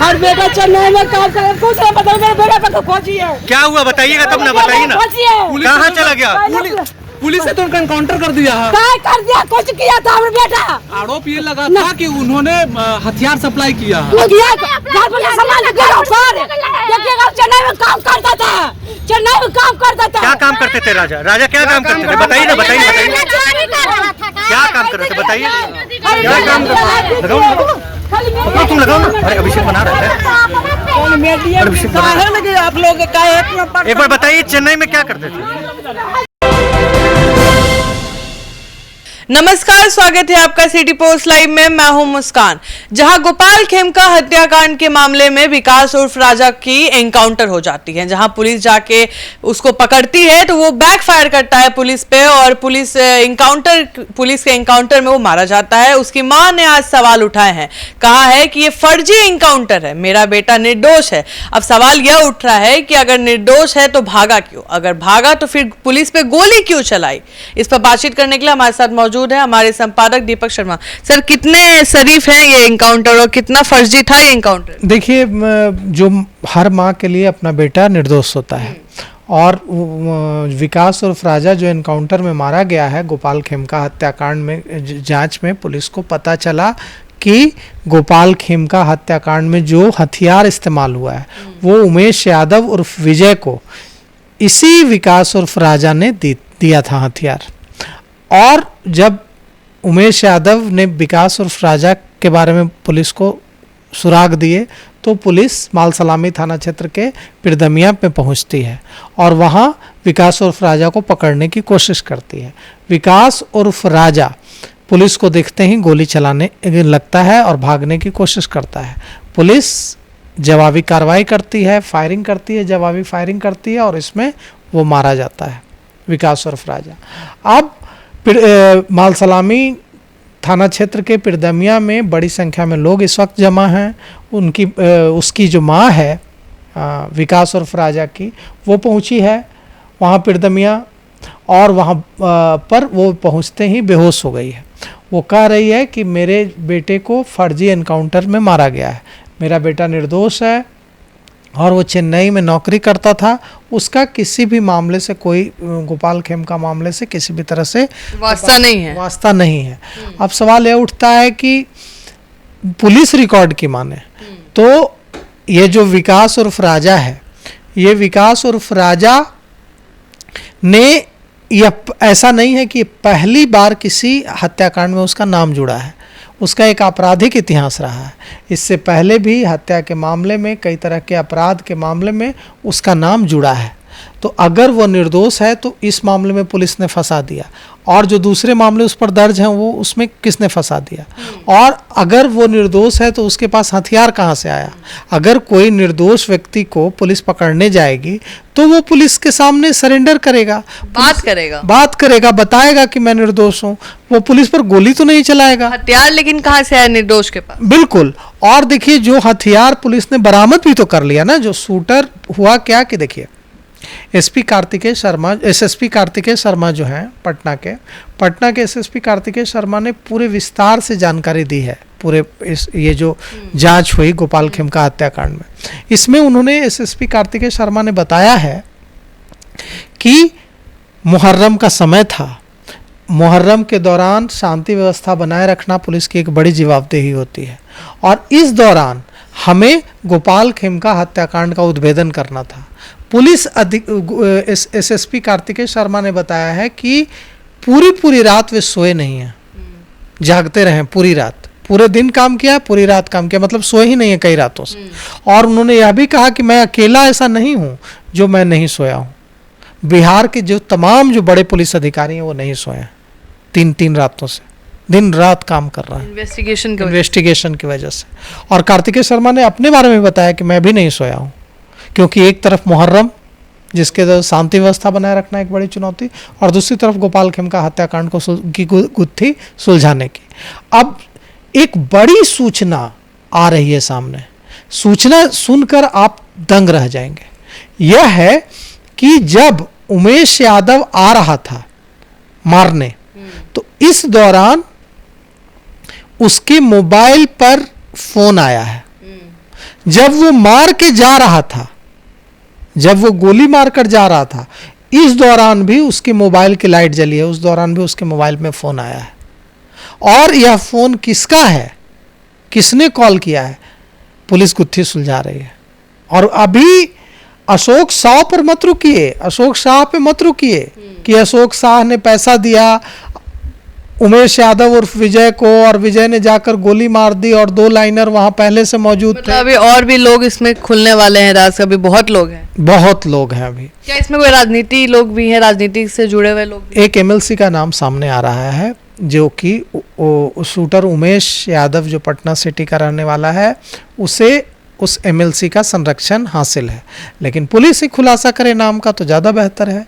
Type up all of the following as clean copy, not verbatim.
हर बेटा चेन्नई में काम कर, कुछ नहीं पता मेरे बेटा पे तो खोजी है। क्या हुआ बताइएगा तब ना, बताइए ना कहाँ चला गया। पुलिस ने तो उनका एनकाउंटर कर दिया है। क्या कर दिया, कुछ किया था हमारे बेटा। आरोप ये लगा था कि उन्होंने हथियार सप्लाई किया है। चेन्नई में काम करता था, चेन्नई में काम करता था। क्या काम करते थे राजा? राजा क्या काम करते थे बताइए ना, बताइए बताइए क्या काम कर रहे थे बताइए, क्या काम कर रहे थे? लगाओ तुम लगाओ ना। अरे अभिषेक बना रहे थे आप लोग एक बार बताइए चेन्नई में क्या करते थे। नमस्कार, स्वागत है आपका सिटी पोस्ट लाइव में। मैं हूं मुस्कान। जहां गोपाल खेमका हत्याकांड के मामले में विकास उर्फ राजा की एनकाउंटर हो जाती है, जहां पुलिस जाके उसको पकड़ती है तो वो बैकफायर करता है पुलिस पे और पुलिस के एनकाउंटर में वो मारा जाता है। उसकी मां ने आज सवाल उठाए हैं, कहा है कि ये फर्जी एनकाउंटर है, मेरा बेटा निर्दोष है। अब सवाल यह उठ रहा है कि अगर निर्दोष है तो भागा क्यों, अगर भागा तो फिर पुलिस पे गोली क्यों चलाई। इस पर बातचीत करने के लिए हमारे साथ मौजूद है हमारे संपादक दीपक शर्मा। सर, कितने शरीफ है ये एनकाउंटर और कितना फर्जी था ये एनकाउंटर? देखिए, जो हर माँ के लिए अपना बेटा निर्दोष होता है और विकास उर्फ राजा जो एनकाउंटर में मारा गया है गोपाल खेमका हत्याकांड में, जांच में पुलिस को पता चला कि गोपाल खेमका हत्याकांड में जो हथियार इस्तेमाल हुआ है वो उमेश यादव उर्फ विजय को इसी विकास उर्फ राजा ने दिया था हथियार। और जब उमेश यादव ने विकास उर्फ राजा के बारे में पुलिस को सुराग दिए तो पुलिस माल सलामी थाना क्षेत्र के पिरदमिया में पहुंचती है और वहां विकास उर्फ राजा को पकड़ने की कोशिश करती है। विकास उर्फ राजा पुलिस को देखते ही गोली चलाने लगता है और भागने की कोशिश करता है। पुलिस जवाबी कार्रवाई करती है, फायरिंग करती है, जवाबी फायरिंग करती है और इसमें वो मारा जाता है विकास उर्फ राजा। अब माल सलामी थाना क्षेत्र के पिरदमिया में बड़ी संख्या में लोग इस वक्त जमा हैं। उसकी जो माँ है विकास उर्फ राजा की, वो पहुंची है वहाँ पिरदमिया और वहाँ पर वो पहुँचते ही बेहोश हो गई है। वो कह रही है कि मेरे बेटे को फर्जी एनकाउंटर में मारा गया है, मेरा बेटा निर्दोष है और वो चेन्नई में नौकरी करता था, उसका किसी भी मामले से कोई गोपाल खेमका मामले से किसी भी तरह से वास्ता नहीं है। अब सवाल यह उठता है कि पुलिस रिकॉर्ड की माने तो ये जो विकास उर्फ राजा है, ये विकास उर्फ राजा ने यह ऐसा नहीं है कि पहली बार किसी हत्याकांड में उसका नाम जुड़ा है, उसका एक आपराधिक इतिहास रहा है। इससे पहले भी हत्या के मामले में, कई तरह के अपराध के मामले में उसका नाम जुड़ा है। तो अगर वो निर्दोष है तो इस मामले में पुलिस ने फंसा दिया और जो दूसरे मामले उस पर दर्ज हैं वो उसमें किसने फंसा दिया। और अगर वो निर्दोष है तो उसके पास हथियार कहाँ से आया। अगर कोई निर्दोष व्यक्ति को पुलिस पकड़ने जाएगी तो वो पुलिस के सामने सरेंडर करेगा, बात करेगा, बताएगा कि मैं निर्दोष हूँ। वो पुलिस पर गोली तो नहीं चलाएगा। हथियार लेकिन कहाँ से आया निर्दोष के पास? बिल्कुल। और देखिए, जो हथियार पुलिस ने बरामद भी तो कर लिया ना, जो शूटर हुआ क्या कि देखिए, एसएसपी कार्तिकेय शर्मा जो हैं पटना के एसएसपी कार्तिकेय शर्मा ने पूरे विस्तार से जानकारी दी है पूरे ये जो जांच हुई गोपाल खेमका हत्याकांड में। इसमें उन्होंने एसएसपी कार्तिकेय शर्मा ने बताया है कि मुहर्रम का समय था, मुहर्रम के दौरान शांति व्यवस्था बनाए रखना पुलिस की एक बड़ी जवाबदेही होती है और इस दौरान हमें गोपाल खेमका हत्याकांड का उद्भेदन करना था। पुलिस एसएसपी कार्तिकेय शर्मा ने बताया है कि पूरी रात वे सोए नहीं हैं, जागते रहे पूरी रात, पूरे दिन काम किया, पूरी रात काम किया, मतलब सोए ही नहीं है कई रातों से। और उन्होंने यह भी कहा कि मैं अकेला ऐसा नहीं हूं जो मैं नहीं सोया हूं, बिहार के जो तमाम जो बड़े पुलिस अधिकारी हैं वो नहीं सोए हैं, तीन रातों से दिन रात काम कर रहा है इन्वेस्टिगेशन की वजह से। और कार्तिकेय शर्मा ने अपने बारे में बताया कि मैं भी नहीं सोया हूँ, क्योंकि एक तरफ मुहर्रम जिसके शांति व्यवस्था बनाए रखना एक बड़ी चुनौती और दूसरी तरफ गोपाल खेमका हत्याकांड की गुत्थी सुलझाने की। अब एक बड़ी सूचना आ रही है सामने, सूचना सुनकर आप दंग रह जाएंगे। यह है कि जब उमेश यादव आ रहा था मारने तो इस दौरान उसके मोबाइल पर फोन आया है। जब वो मार के जा रहा था, जब वो गोली मारकर जा रहा था, इस दौरान भी उसके मोबाइल की लाइट जली है, उस दौरान भी उसके मोबाइल में फोन आया है। और यह फोन किसका है, किसने कॉल किया है, पुलिस गुत्थी सुलझा रही है। और अभी अशोक शाह पर मत रुकिए, अशोक शाह पे मत रुकिए कि अशोक शाह ने पैसा दिया उमेश यादव उर्फ विजय को और विजय ने जाकर गोली मार दी और 2 लाइनर वहां पहले से मौजूद थे। अभी और भी लोग इसमें खुलने वाले हैं राज, अभी बहुत लोग हैं। बहुत लोग हैं अभी। क्या इसमें कोई राजनीति लोग भी हैं, राजनीति से जुड़े हुए लोग भी? एक एमएलसी का नाम सामने आ रहा है जो कि शूटर उमेश यादव जो पटना सिटी का रहने वाला है, उसे उस एमएलसी का संरक्षण हासिल है। लेकिन पुलिस ही खुलासा करे नाम का तो ज़्यादा बेहतर है।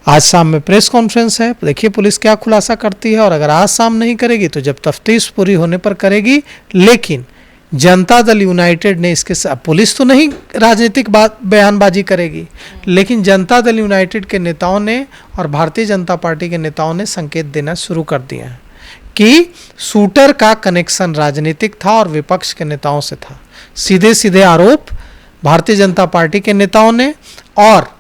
आज शाम में प्रेस कॉन्फ्रेंस है, देखिए पुलिस क्या खुलासा करती है। और अगर आज शाम नहीं करेगी तो जब तफ्तीश पूरी होने पर करेगी। लेकिन जनता दल यूनाइटेड ने इसके साथ, पुलिस तो नहीं राजनीतिक बयानबाजी करेगी, लेकिन जनता दल यूनाइटेड के नेताओं ने और भारतीय जनता पार्टी के नेताओं ने संकेत देना शुरू कर दिया है कि शूटर का कनेक्शन राजनीतिक था और विपक्ष के नेताओं से था। सीधे सीधे आरोप भारतीय जनता पार्टी के नेताओं ने और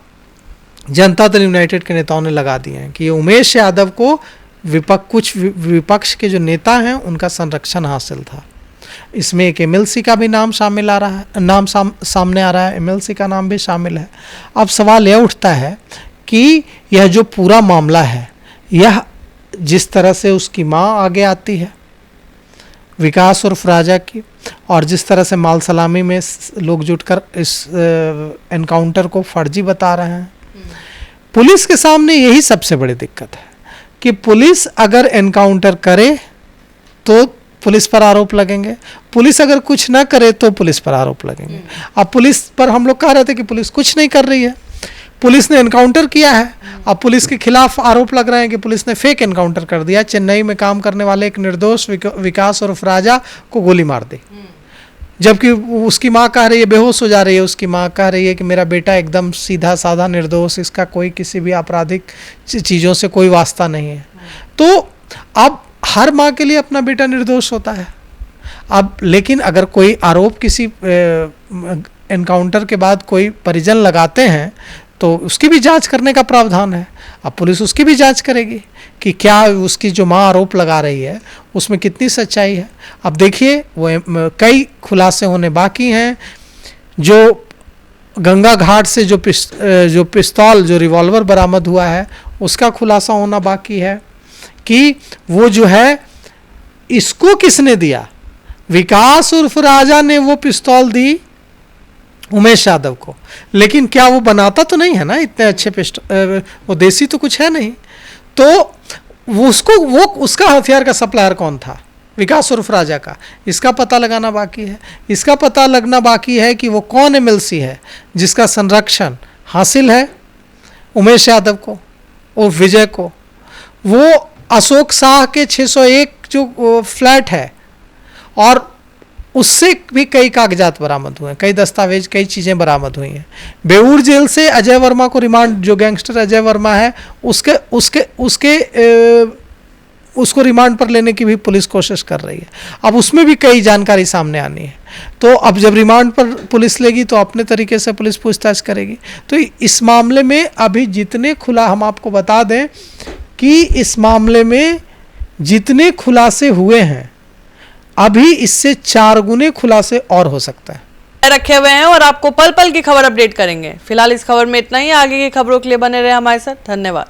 जनता दल यूनाइटेड के नेताओं ने लगा दिए हैं कि ये उमेश यादव को कुछ विपक्ष के जो नेता हैं उनका संरक्षण हासिल था। इसमें एक एमएलसी का भी नाम शामिल आ रहा है, सामने आ रहा है, एमएलसी का नाम भी शामिल है। अब सवाल यह उठता है कि यह जो पूरा मामला है, यह जिस तरह से उसकी माँ आगे आती है विकास उर्फ राजा की, और जिस तरह से माल सलामी में लोग जुटकर इस एनकाउंटर को फर्जी बता रहे हैं, पुलिस के सामने यही सबसे बड़ी दिक्कत है कि पुलिस अगर एनकाउंटर करे तो पुलिस पर आरोप लगेंगे, पुलिस अगर कुछ ना करे तो पुलिस पर आरोप लगेंगे। अब पुलिस पर हम लोग कह रहे थे कि पुलिस कुछ नहीं कर रही है, पुलिस ने एनकाउंटर किया है। अब पुलिस के खिलाफ आरोप लग रहे हैं कि पुलिस ने फेक एनकाउंटर कर दिया, चेन्नई में काम करने वाले एक निर्दोष विकास उर्फ राजा को गोली मार दी, जबकि उसकी माँ कह रही है, बेहोश हो जा रही है, उसकी माँ कह रही है कि मेरा बेटा एकदम सीधा साधा निर्दोष, इसका कोई किसी भी आपराधिक चीज़ों से कोई वास्ता नहीं है। तो अब हर माँ के लिए अपना बेटा निर्दोष होता है। अब लेकिन अगर कोई आरोप किसी एनकाउंटर के बाद कोई परिजन लगाते हैं तो उसकी भी जांच करने का प्रावधान है। अब पुलिस उसकी भी जांच करेगी कि क्या उसकी जो माँ आरोप लगा रही है उसमें कितनी सच्चाई है। अब देखिए वो कई खुलासे होने बाकी हैं। जो गंगा घाट से जो पिस्तौल जो रिवॉल्वर बरामद हुआ है उसका खुलासा होना बाकी है कि वो जो है इसको किसने दिया। विकास उर्फ राजा ने वो पिस्तौल दी उमेश यादव को, लेकिन क्या वो बनाता तो नहीं है ना इतने अच्छे पिस्टल, वो देसी तो कुछ है नहीं, तो वो उसका हथियार का सप्लायर कौन था, विकास उर्फ राजा का, इसका पता लगाना बाकी है। इसका पता लगना बाकी है कि वो कौन एमएलसी है जिसका संरक्षण हासिल है उमेश यादव को और विजय को। वो अशोक शाह के 601 जो फ्लैट है और उससे भी कई कागजात बरामद हुए हैं, कई दस्तावेज, कई चीज़ें बरामद हुई हैं। बेऊर जेल से अजय वर्मा को रिमांड, जो गैंगस्टर अजय वर्मा है उसको रिमांड पर लेने की भी पुलिस कोशिश कर रही है। अब उसमें भी कई जानकारी सामने आनी है। तो अब जब रिमांड पर पुलिस लेगी तो अपने तरीके से पुलिस पूछताछ करेगी। तो इस मामले में अभी जितने हम आपको बता दें कि इस मामले में जितने खुलासे हुए हैं अभी इससे 4 गुने खुलासे और हो सकता है रखे हुए हैं और आपको पल पल की खबर अपडेट करेंगे। फिलहाल इस खबर में इतना ही। आगे की खबरों के लिए बने रहे हमारे साथ। धन्यवाद।